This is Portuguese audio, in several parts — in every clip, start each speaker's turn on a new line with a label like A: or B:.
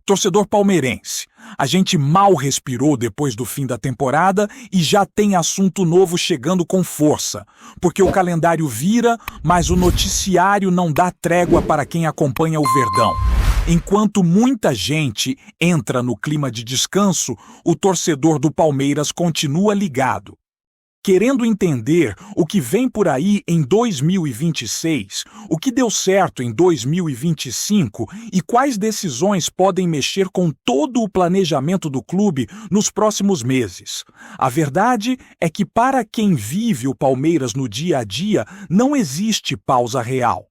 A: Torcedor palmeirense, a gente mal respirou depois do fim da temporada e já tem assunto novo chegando com força, porque o calendário vira, mas o noticiário não dá trégua para quem acompanha o Verdão. Enquanto muita gente entra no clima de descanso, o torcedor do Palmeiras continua ligado, querendo entender o que vem por aí em 2026, o que deu certo em 2025 e quais decisões podem mexer com todo o planejamento do clube nos próximos meses. A verdade é que para quem vive o Palmeiras no dia a dia, não existe pausa real.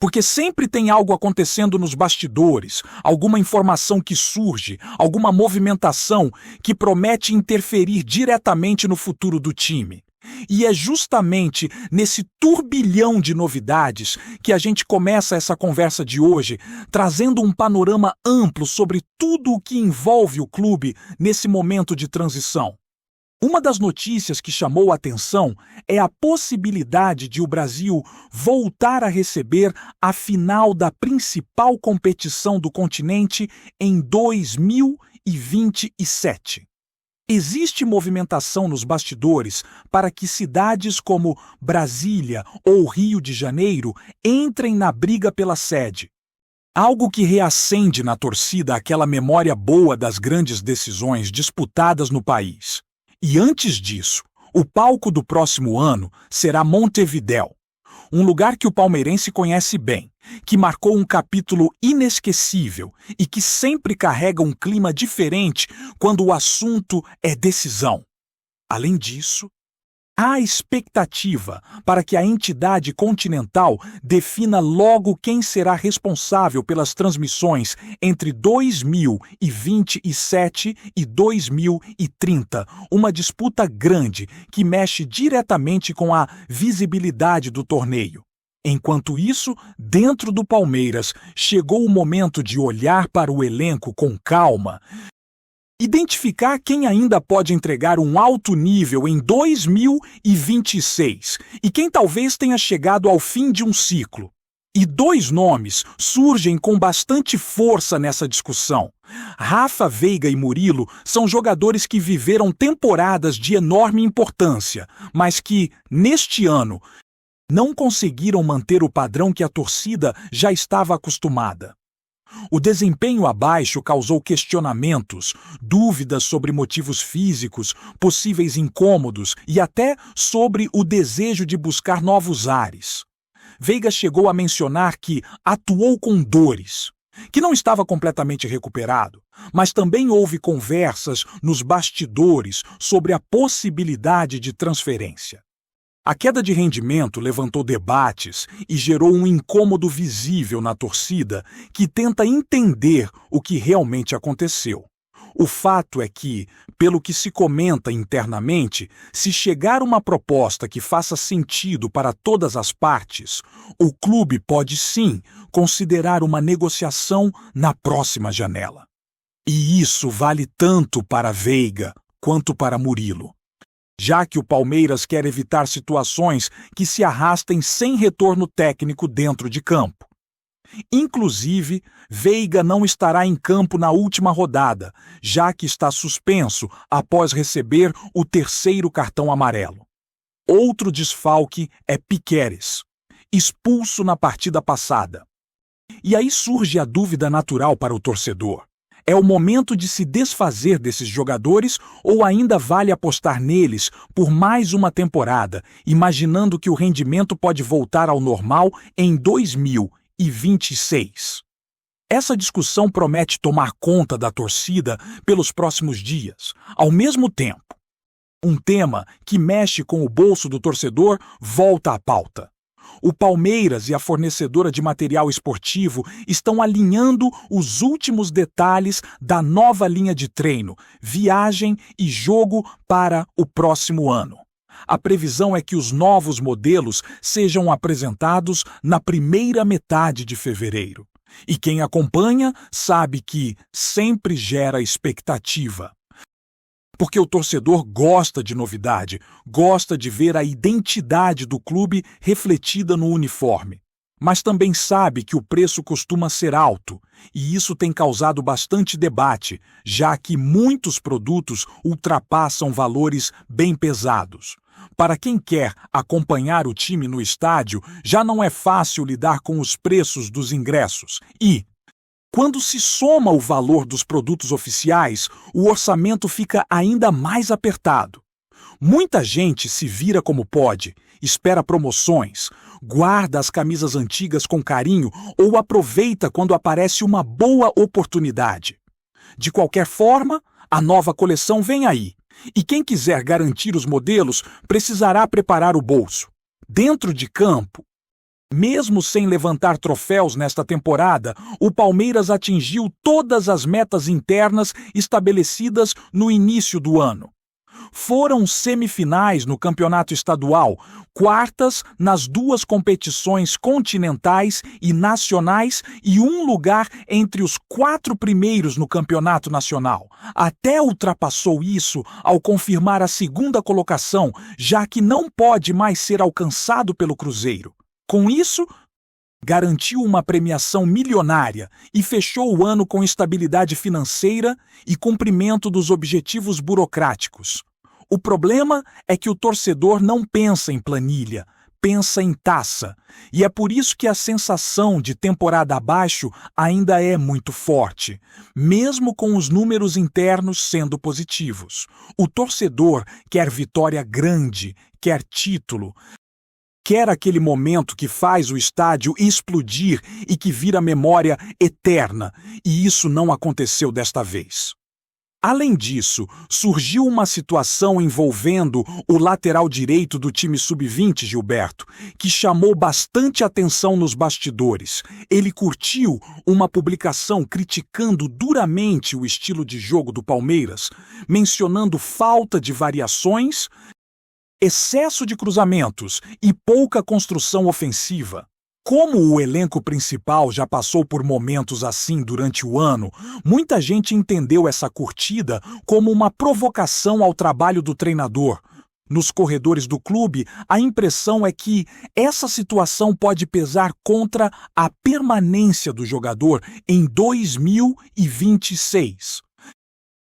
A: Porque sempre tem algo acontecendo nos bastidores, alguma informação que surge, alguma movimentação que promete interferir diretamente no futuro do time. E é justamente nesse turbilhão de novidades que a gente começa essa conversa de hoje, trazendo um panorama amplo sobre tudo o que envolve o clube nesse momento de transição. Uma das notícias que chamou a atenção é a possibilidade de o Brasil voltar a receber a final da principal competição do continente em 2027. Existe movimentação nos bastidores para que cidades como Brasília ou Rio de Janeiro entrem na briga pela sede. Algo que reacende na torcida aquela memória boa das grandes decisões disputadas no país. E antes disso, o palco do próximo ano será Montevidéu, um lugar que o palmeirense conhece bem, que marcou um capítulo inesquecível e que sempre carrega um clima diferente quando o assunto é decisão. Além disso, há expectativa para que a entidade continental defina logo quem será responsável pelas transmissões entre 2027 e 2030, uma disputa grande que mexe diretamente com a visibilidade do torneio. Enquanto isso, dentro do Palmeiras, chegou o momento de olhar para o elenco com calma, identificar quem ainda pode entregar um alto nível em 2026 e quem talvez tenha chegado ao fim de um ciclo. E dois nomes surgem com bastante força nessa discussão. Rafa, Veiga e Murilo são jogadores que viveram temporadas de enorme importância, mas que, neste ano, não conseguiram manter o padrão que a torcida já estava acostumada. O desempenho abaixo causou questionamentos, dúvidas sobre motivos físicos, possíveis incômodos e até sobre o desejo de buscar novos ares. Veiga chegou a mencionar que atuou com dores, que não estava completamente recuperado, mas também houve conversas nos bastidores sobre a possibilidade de transferência. A queda de rendimento levantou debates e gerou um incômodo visível na torcida que tenta entender o que realmente aconteceu. O fato é que, pelo que se comenta internamente, se chegar uma proposta que faça sentido para todas as partes, o clube pode sim considerar uma negociação na próxima janela. E isso vale tanto para Veiga quanto para Murilo, já que o Palmeiras quer evitar situações que se arrastem sem retorno técnico dentro de campo. Inclusive, Veiga não estará em campo na última rodada, já que está suspenso após receber o terceiro cartão amarelo. Outro desfalque é Piquerez, expulso na partida passada. E aí surge a dúvida natural para o torcedor. É o momento de se desfazer desses jogadores ou ainda vale apostar neles por mais uma temporada, imaginando que o rendimento pode voltar ao normal em 2026? Essa discussão promete tomar conta da torcida pelos próximos dias. Ao mesmo tempo, um tema que mexe com o bolso do torcedor volta à pauta. O Palmeiras e a fornecedora de material esportivo estão alinhando os últimos detalhes da nova linha de treino, viagem e jogo para o próximo ano. A previsão é que os novos modelos sejam apresentados na primeira metade de fevereiro. E quem acompanha sabe que sempre gera expectativa. Porque o torcedor gosta de novidade, gosta de ver a identidade do clube refletida no uniforme. mas também sabe que o preço costuma ser alto, e isso tem causado bastante debate, já que muitos produtos ultrapassam valores bem pesados. Para quem quer acompanhar o time no estádio, já não é fácil lidar com os preços dos ingressos e, quando se soma o valor dos produtos oficiais, o orçamento fica ainda mais apertado. Muita gente se vira como pode, espera promoções, guarda as camisas antigas com carinho ou aproveita quando aparece uma boa oportunidade. De qualquer forma, a nova coleção vem aí, e quem quiser garantir os modelos precisará preparar o bolso. Dentro de campo, mesmo sem levantar troféus nesta temporada, o Palmeiras atingiu todas as metas internas estabelecidas no início do ano. Foram semifinais no campeonato estadual, quartas nas duas competições continentais e nacionais e um lugar entre os 4 primeiros no campeonato nacional. Até ultrapassou isso ao confirmar a segunda colocação, já que não pode mais ser alcançado pelo Cruzeiro. Com isso, garantiu uma premiação milionária e fechou o ano com estabilidade financeira e cumprimento dos objetivos burocráticos. O problema é que o torcedor não pensa em planilha, pensa em taça, e é por isso que a sensação de temporada abaixo ainda é muito forte, mesmo com os números internos sendo positivos. O torcedor quer vitória grande, quer título, quer aquele momento que faz o estádio explodir e que vira memória eterna, e isso não aconteceu desta vez. Além disso, surgiu uma situação envolvendo o lateral direito do time sub-20, Gilberto, que chamou bastante atenção nos bastidores. Ele curtiu uma publicação criticando duramente o estilo de jogo do Palmeiras, mencionando falta de variações, excesso de cruzamentos e pouca construção ofensiva. Como o elenco principal já passou por momentos assim durante o ano, muita gente entendeu essa curtida como uma provocação ao trabalho do treinador. Nos corredores do clube, a impressão é que essa situação pode pesar contra a permanência do jogador em 2026.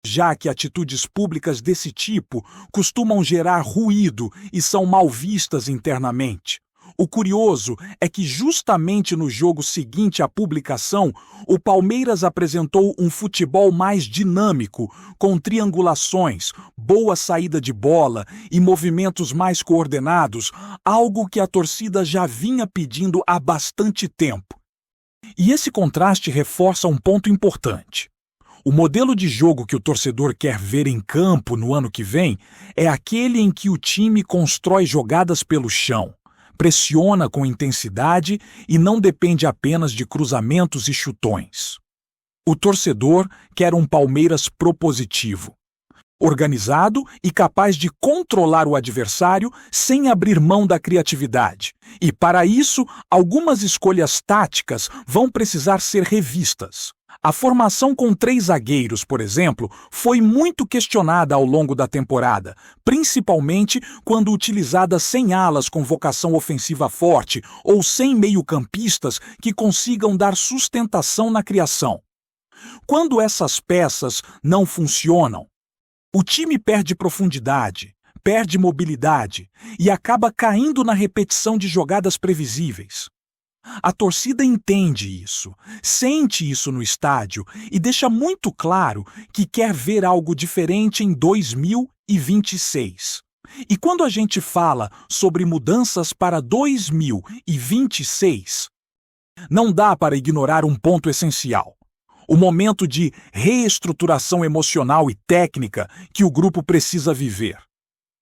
A: Já que atitudes públicas desse tipo costumam gerar ruído e são mal vistas internamente. O curioso é que justamente no jogo seguinte à publicação, o Palmeiras apresentou um futebol mais dinâmico, com triangulações, boa saída de bola e movimentos mais coordenados, algo que a torcida já vinha pedindo há bastante tempo. E esse contraste reforça um ponto importante. O modelo de jogo que o torcedor quer ver em campo no ano que vem é aquele em que o time constrói jogadas pelo chão, pressiona com intensidade e não depende apenas de cruzamentos e chutões. O torcedor quer um Palmeiras propositivo, organizado e capaz de controlar o adversário sem abrir mão da criatividade. E, para isso, algumas escolhas táticas vão precisar ser revistas. A formação com 3 zagueiros, por exemplo, foi muito questionada ao longo da temporada, principalmente quando utilizada sem alas com vocação ofensiva forte ou sem meio-campistas que consigam dar sustentação na criação. Quando essas peças não funcionam, o time perde profundidade, perde mobilidade e acaba caindo na repetição de jogadas previsíveis. A torcida entende isso, sente isso no estádio e deixa muito claro que quer ver algo diferente em 2026. E quando a gente fala sobre mudanças para 2026, não dá para ignorar um ponto essencial: o momento de reestruturação emocional e técnica que o grupo precisa viver.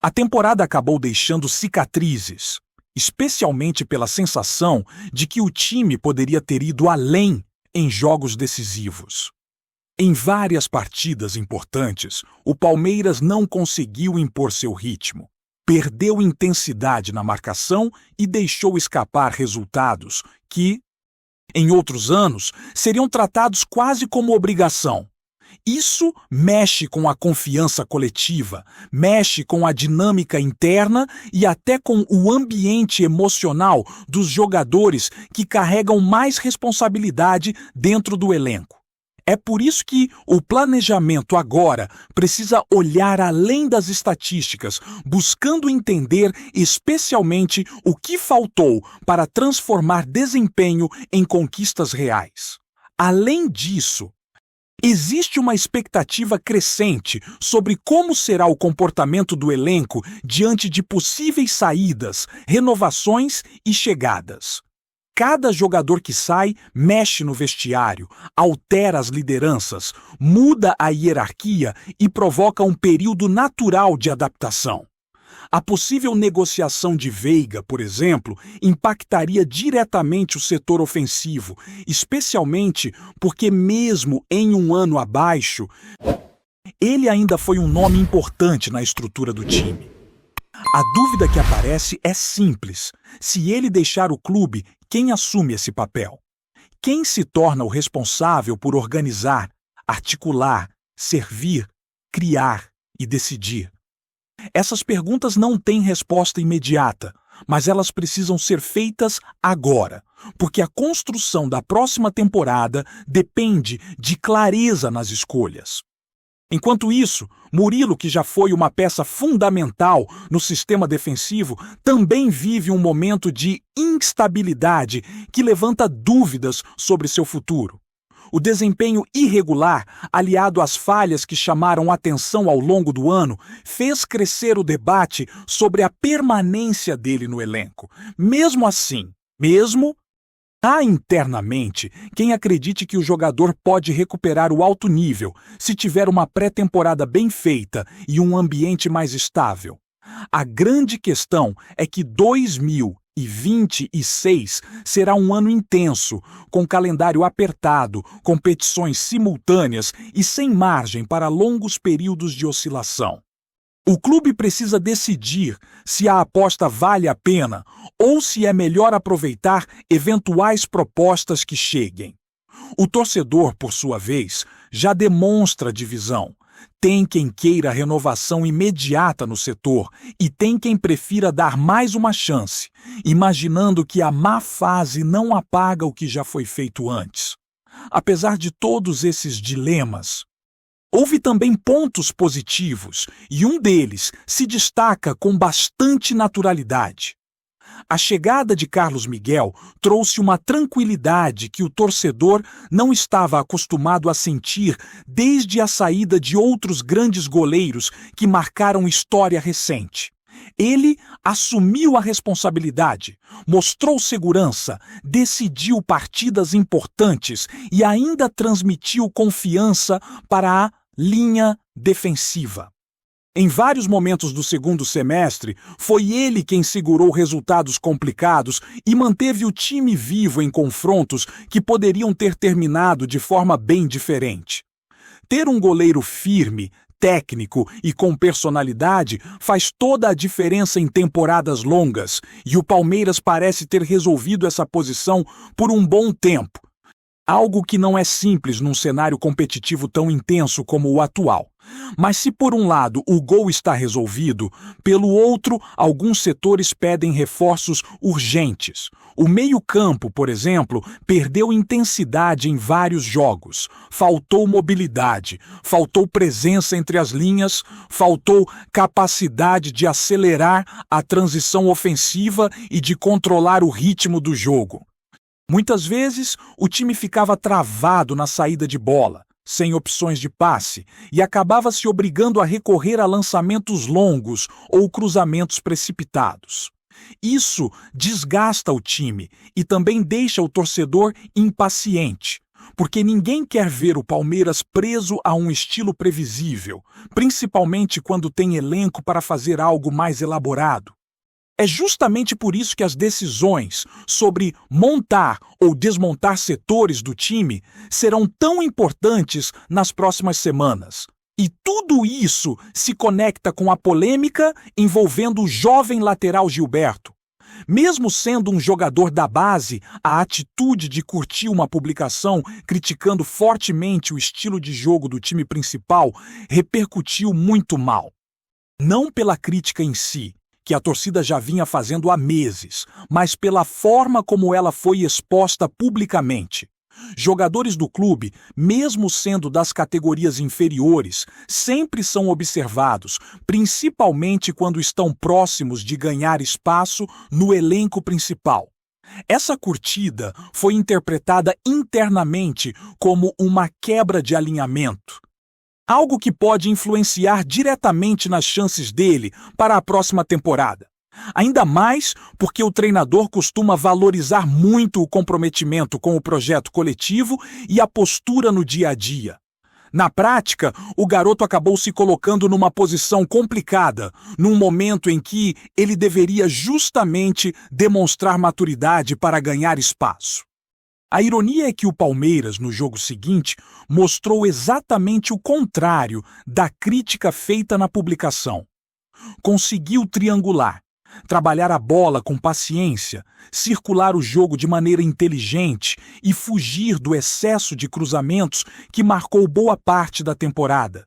A: A temporada acabou deixando cicatrizes, especialmente pela sensação de que o time poderia ter ido além em jogos decisivos. Em várias partidas importantes, o Palmeiras não conseguiu impor seu ritmo, perdeu intensidade na marcação e deixou escapar resultados que, em outros anos, seriam tratados quase como obrigação. Isso mexe com a confiança coletiva, mexe com a dinâmica interna e até com o ambiente emocional dos jogadores que carregam mais responsabilidade dentro do elenco. É por isso que o planejamento agora precisa olhar além das estatísticas, buscando entender especialmente o que faltou para transformar desempenho em conquistas reais. Além disso, existe uma expectativa crescente sobre como será o comportamento do elenco diante de possíveis saídas, renovações e chegadas. Cada jogador que sai mexe no vestiário, altera as lideranças, muda a hierarquia e provoca um período natural de adaptação. A possível negociação de Veiga, por exemplo, impactaria diretamente o setor ofensivo, especialmente porque, mesmo em um ano abaixo, ele ainda foi um nome importante na estrutura do time. A dúvida que aparece é simples: se ele deixar o clube, quem assume esse papel? Quem se torna o responsável por organizar, articular, servir, criar e decidir? Essas perguntas não têm resposta imediata, mas elas precisam ser feitas agora, porque a construção da próxima temporada depende de clareza nas escolhas. Enquanto isso, Murilo, que já foi uma peça fundamental no sistema defensivo, também vive um momento de instabilidade que levanta dúvidas sobre seu futuro. O desempenho irregular, aliado às falhas que chamaram atenção ao longo do ano, fez crescer o debate sobre a permanência dele no elenco. Mesmo assim, há internamente quem acredite que o jogador pode recuperar o alto nível se tiver uma pré-temporada bem feita e um ambiente mais estável. A grande questão é que 2026 será um ano intenso, com calendário apertado, competições simultâneas e sem margem para longos períodos de oscilação. O clube precisa decidir se a aposta vale a pena ou se é melhor aproveitar eventuais propostas que cheguem. O torcedor, por sua vez, já demonstra divisão. Tem quem queira renovação imediata no setor e tem quem prefira dar mais uma chance, imaginando que a má fase não apaga o que já foi feito antes. Apesar de todos esses dilemas, houve também pontos positivos, e um deles se destaca com bastante naturalidade. A chegada de Carlos Miguel trouxe uma tranquilidade que o torcedor não estava acostumado a sentir desde a saída de outros grandes goleiros que marcaram história recente. Ele assumiu a responsabilidade, mostrou segurança, decidiu partidas importantes e ainda transmitiu confiança para a linha defensiva. Em vários momentos do segundo semestre, foi ele quem segurou resultados complicados e manteve o time vivo em confrontos que poderiam ter terminado de forma bem diferente. Ter um goleiro firme, técnico e com personalidade faz toda a diferença em temporadas longas, e o Palmeiras parece ter resolvido essa posição por um bom tempo. Algo que não é simples num cenário competitivo tão intenso como o atual. Mas se por um lado o gol está resolvido, pelo outro, alguns setores pedem reforços urgentes. O meio-campo, por exemplo, perdeu intensidade em vários jogos. Faltou mobilidade, faltou presença entre as linhas, faltou capacidade de acelerar a transição ofensiva e de controlar o ritmo do jogo. Muitas vezes, o time ficava travado na saída de bola, sem opções de passe, e acabava se obrigando a recorrer a lançamentos longos ou cruzamentos precipitados. Isso desgasta o time e também deixa o torcedor impaciente, porque ninguém quer ver o Palmeiras preso a um estilo previsível, principalmente quando tem elenco para fazer algo mais elaborado. É justamente por isso que as decisões sobre montar ou desmontar setores do time serão tão importantes nas próximas semanas. E tudo isso se conecta com a polêmica envolvendo o jovem lateral Gilberto. Mesmo sendo um jogador da base, a atitude de curtir uma publicação criticando fortemente o estilo de jogo do time principal repercutiu muito mal. Não pela crítica em si, que a torcida já vinha fazendo há meses, mas pela forma como ela foi exposta publicamente. Jogadores do clube, mesmo sendo das categorias inferiores, sempre são observados, principalmente quando estão próximos de ganhar espaço no elenco principal. Essa curtida foi interpretada internamente como uma quebra de alinhamento. Algo que pode influenciar diretamente nas chances dele para a próxima temporada. Ainda mais porque o treinador costuma valorizar muito o comprometimento com o projeto coletivo e a postura no dia a dia. Na prática, o garoto acabou se colocando numa posição complicada, num momento em que ele deveria justamente demonstrar maturidade para ganhar espaço. A ironia é que o Palmeiras, no jogo seguinte, mostrou exatamente o contrário da crítica feita na publicação. Conseguiu triangular, trabalhar a bola com paciência, circular o jogo de maneira inteligente e fugir do excesso de cruzamentos que marcou boa parte da temporada.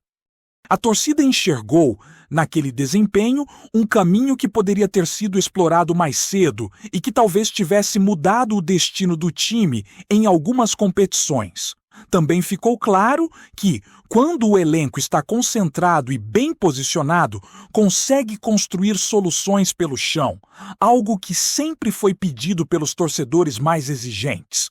A: A torcida enxergou, naquele desempenho, um caminho que poderia ter sido explorado mais cedo e que talvez tivesse mudado o destino do time em algumas competições. Também ficou claro que, quando o elenco está concentrado e bem posicionado, consegue construir soluções pelo chão, algo que sempre foi pedido pelos torcedores mais exigentes.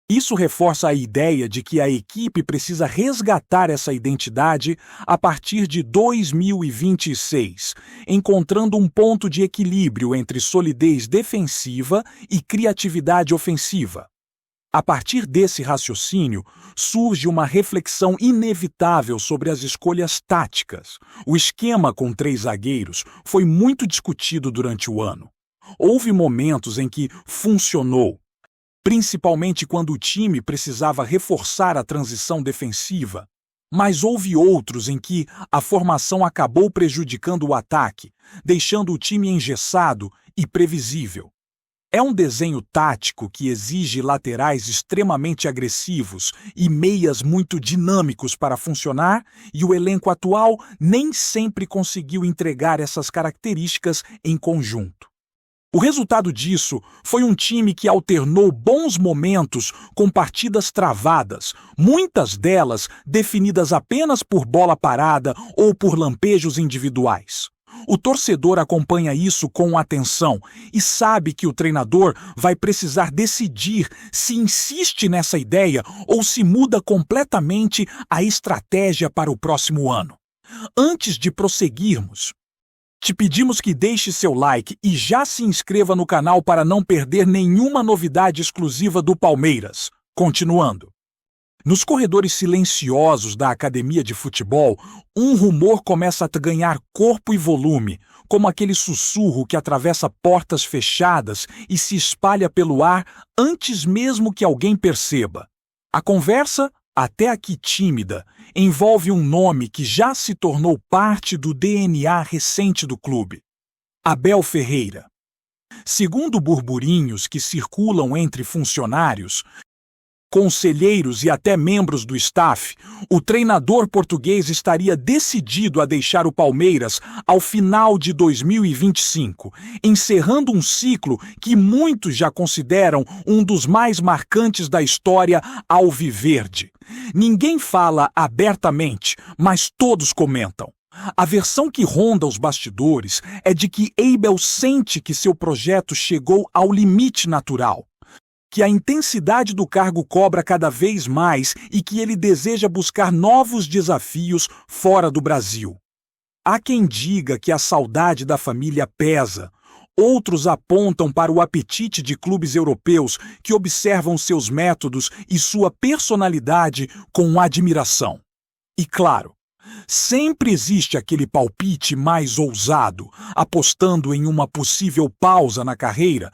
A: Isso reforça a ideia de que a equipe precisa resgatar essa identidade a partir de 2026, encontrando um ponto de equilíbrio entre solidez defensiva e criatividade ofensiva. A partir desse raciocínio, surge uma reflexão inevitável sobre as escolhas táticas. O esquema com 3 zagueiros foi muito discutido durante o ano. Houve momentos em que funcionou, principalmente quando o time precisava reforçar a transição defensiva, mas houve outros em que a formação acabou prejudicando o ataque, deixando o time engessado e previsível. É um desenho tático que exige laterais extremamente agressivos e meias muito dinâmicos para funcionar, e o elenco atual nem sempre conseguiu entregar essas características em conjunto. O resultado disso foi um time que alternou bons momentos com partidas travadas, muitas delas definidas apenas por bola parada ou por lampejos individuais. O torcedor acompanha isso com atenção e sabe que o treinador vai precisar decidir se insiste nessa ideia ou se muda completamente a estratégia para o próximo ano. Antes de prosseguirmos, te pedimos que deixe seu like e já se inscreva no canal para não perder nenhuma novidade exclusiva do Palmeiras. Continuando. Nos corredores silenciosos da academia de futebol, um rumor começa a ganhar corpo e volume, como aquele sussurro que atravessa portas fechadas e se espalha pelo ar antes mesmo que alguém perceba. A conversa, até aqui tímida, envolve um nome que já se tornou parte do DNA recente do clube: Abel Ferreira. Segundo burburinhos que circulam entre funcionários, conselheiros e até membros do staff, o treinador português estaria decidido a deixar o Palmeiras ao final de 2025, encerrando um ciclo que muitos já consideram um dos mais marcantes da história alviverde. Ninguém fala abertamente, mas todos comentam. A versão que ronda os bastidores é de que Abel sente que seu projeto chegou ao limite natural, que a intensidade do cargo cobra cada vez mais e que ele deseja buscar novos desafios fora do Brasil. Há quem diga que a saudade da família pesa. Outros apontam para o apetite de clubes europeus que observam seus métodos e sua personalidade com admiração. E claro, sempre existe aquele palpite mais ousado, apostando em uma possível pausa na carreira,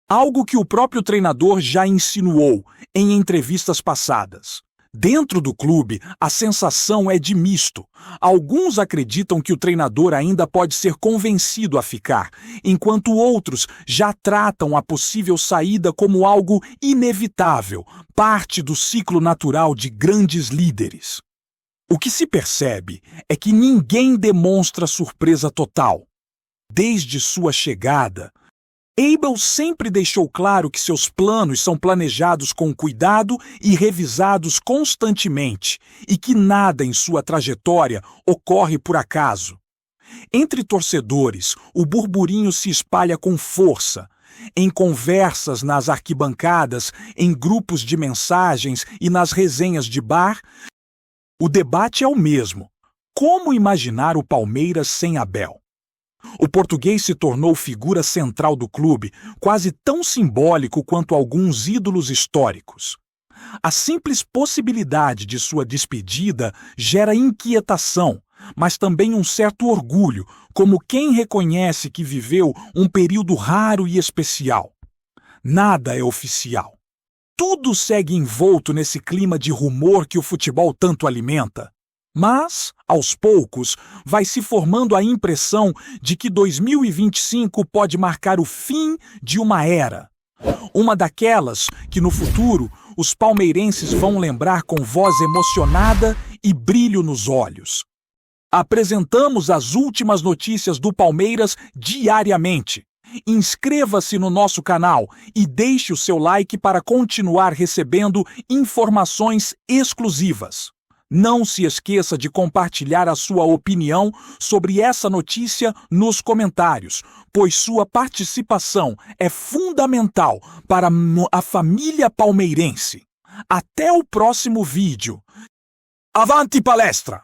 A: algo que o próprio treinador já insinuou em entrevistas passadas. Dentro do clube, a sensação é de misto. Alguns acreditam que o treinador ainda pode ser convencido a ficar, enquanto outros já tratam a possível saída como algo inevitável, parte do ciclo natural de grandes líderes. O que se percebe é que ninguém demonstra surpresa total. Desde sua chegada, Abel sempre deixou claro que seus planos são planejados com cuidado e revisados constantemente, e que nada em sua trajetória ocorre por acaso. Entre torcedores, o burburinho se espalha com força. Em conversas nas arquibancadas, em grupos de mensagens e nas resenhas de bar, o debate é o mesmo. Como imaginar o Palmeiras sem Abel? O português se tornou figura central do clube, quase tão simbólico quanto alguns ídolos históricos. A simples possibilidade de sua despedida gera inquietação, mas também um certo orgulho, como quem reconhece que viveu um período raro e especial. Nada é oficial. Tudo segue envolto nesse clima de rumor que o futebol tanto alimenta. Mas, aos poucos, vai se formando a impressão de que 2025 pode marcar o fim de uma era. Uma daquelas que, no futuro, os palmeirenses vão lembrar com voz emocionada e brilho nos olhos. Apresentamos as últimas notícias do Palmeiras diariamente. Inscreva-se no nosso canal e deixe o seu like para continuar recebendo informações exclusivas. Não se esqueça de compartilhar a sua opinião sobre essa notícia nos comentários, pois sua participação é fundamental para a família palmeirense. Até o próximo vídeo. Avante palestra!